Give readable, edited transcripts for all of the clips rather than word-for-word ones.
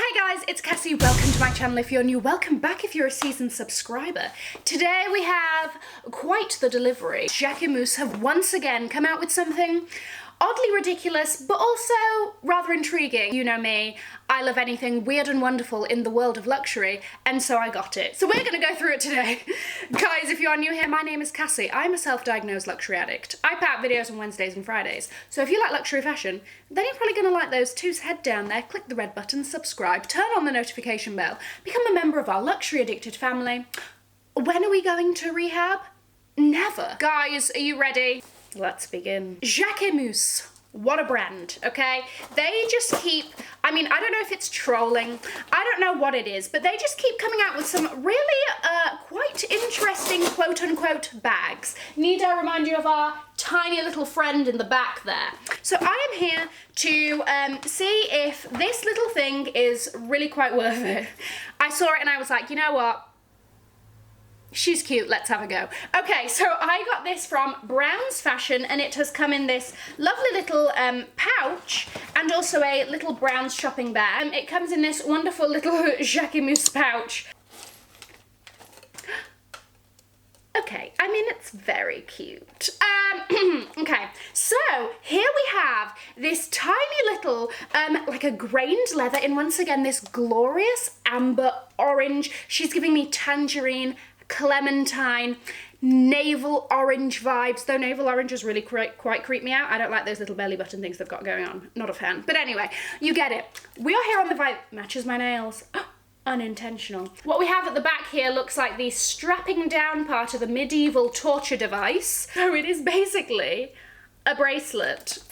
Hi guys, it's Cassie. Welcome to my channel if you're new. Welcome back if you're a seasoned subscriber. Today we have quite the delivery. Jacquemus have once again come out with something oddly ridiculous, but also rather intriguing. You know me, I love anything weird and wonderful in the world of luxury, and so I got it. So we're gonna go through it today. Guys, if you are new here, my name is Cassie. I'm a self-diagnosed luxury addict. I put out videos on Wednesdays and Fridays. So if you like luxury fashion, then you're probably gonna like those too. So head down there, click the red button, subscribe, turn on the notification bell, become a member of our luxury addicted family. When are we going to rehab? Never. Guys, are you ready? Let's begin. Jacquemus, what a brand, okay? They just keep, I mean, I don't know if it's trolling, I don't know what it is, but they just keep coming out with some really quite interesting quote-unquote bags. Need I remind you of our tiny little friend in the back there? So I am here to see if this little thing is really quite worth it. I saw it and I was like, you know what? She's cute, let's have a go. Okay, so I got this from Brown's Fashion and it has come in this lovely little pouch and also a little Brown's shopping bag. It comes in this wonderful little Jacquemus pouch. Okay, I mean, it's very cute. Okay, so here we have this tiny little, like a grained leather in, once again, this glorious amber orange. She's giving me tangerine, clementine, navel orange vibes, though navel oranges really quite creep me out. I don't like those little belly button things they've got going on. Not a fan. But anyway, you get it. We are here on the vibe. Matches my nails. Unintentional. What we have at the back here looks like the strapping down part of a medieval torture device. So it is basically a bracelet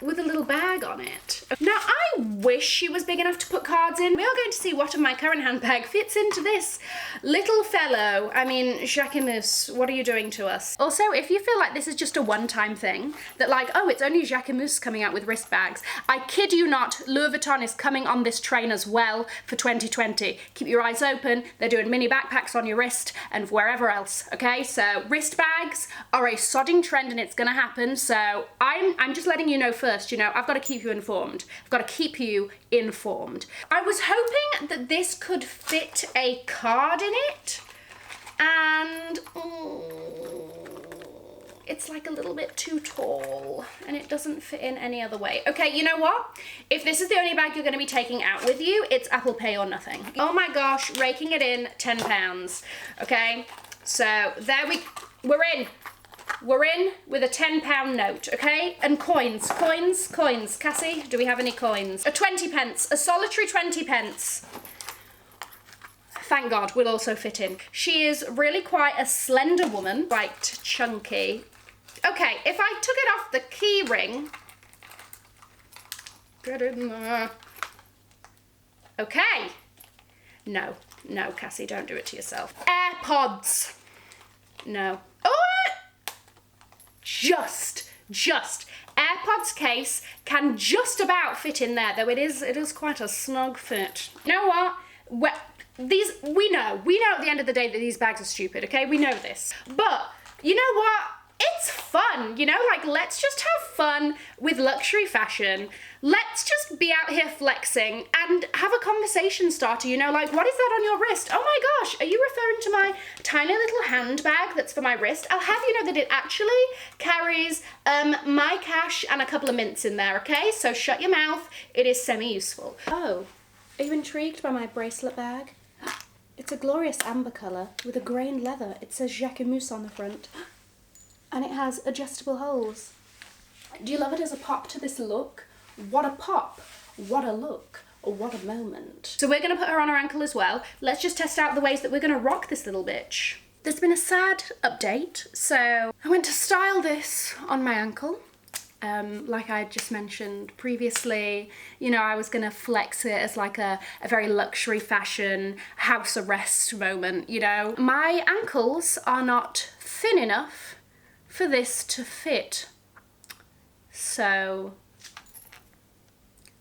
with a little bag on it. Now, I wish she was big enough to put cards in. We are going to see what of my current handbag fits into this little fellow. I mean, Jacquemus, what are you doing to us? Also, if you feel like this is just a one-time thing, that like, oh, it's only Jacquemus coming out with wrist bags, I kid you not, Louis Vuitton is coming on this train as well for 2020. Keep your eyes open. They're doing mini backpacks on your wrist and wherever else, okay? So wrist bags are a sodding trend and it's gonna happen. So I'm just letting you know first. You know, I've got to keep you informed. I've got to keep you informed. I was hoping that this could fit a card in it, and it's like a little bit too tall, and it doesn't fit in any other way. Okay, you know what? If this is the only bag you're going to be taking out with you, it's Apple Pay or nothing. Oh my gosh, raking it in, £10. Okay, so there we're in. We're in with a £10 note, okay? And coins. Cassie, do we have any coins? A 20 pence, a solitary 20 pence. Thank God, will also fit in. She is really quite a slender woman, quite chunky. Okay, if I took it off the key ring, get in there. Okay. No, Cassie, don't do it to yourself. AirPods. No. Oh! Just AirPods case can just about fit in there, though it is quite a snug fit. You know what? We know at the end of the day that these bags are stupid, okay? We know this. But you know what? It's fun, you know? Like, let's just have fun with luxury fashion. Let's just be out here flexing and have a conversation starter, you know? Like, what is that on your wrist? Oh my gosh, are you referring to my tiny little handbag that's for my wrist? I'll have you know that it actually carries my cash and a couple of mints in there, okay? So shut your mouth. It is semi-useful. Oh, are you intrigued by my bracelet bag? It's a glorious amber colour with a grained leather. It says Jacquemus on the front. And it has adjustable holes. Do you love it as a pop to this look? What a pop, what a look, or what a moment. So we're gonna put her on her ankle as well. Let's just test out the ways that we're gonna rock this little bitch. There's been a sad update. So I went to style this on my ankle. Like I just mentioned previously, you know, I was gonna flex it as like a very luxury fashion house arrest moment, you know. My ankles are not thin enough for this to fit. So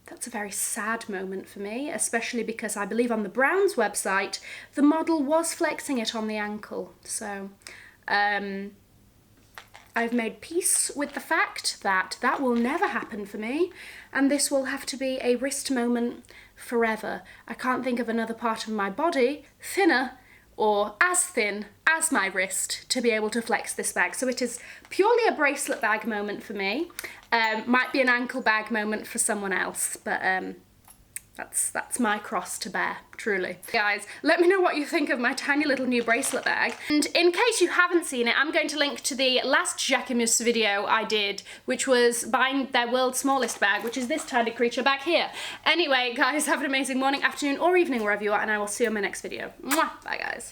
that's a very sad moment for me, especially because I believe on the Browns website, the model was flexing it on the ankle. So I've made peace with the fact that that will never happen for me, and this will have to be a wrist moment forever. I can't think of another part of my body thinner or as thin as my wrist to be able to flex this bag. So it is purely a bracelet bag moment for me. Might be an ankle bag moment for someone else, but that's my cross to bear, truly. Guys, let me know what you think of my tiny little new bracelet bag. And in case you haven't seen it, I'm going to link to the last Jacquemus video I did, which was buying their world's smallest bag, which is this tiny creature back here. Anyway, guys, have an amazing morning, afternoon, or evening, wherever you are, and I will see you in my next video. Mwah! Bye, guys.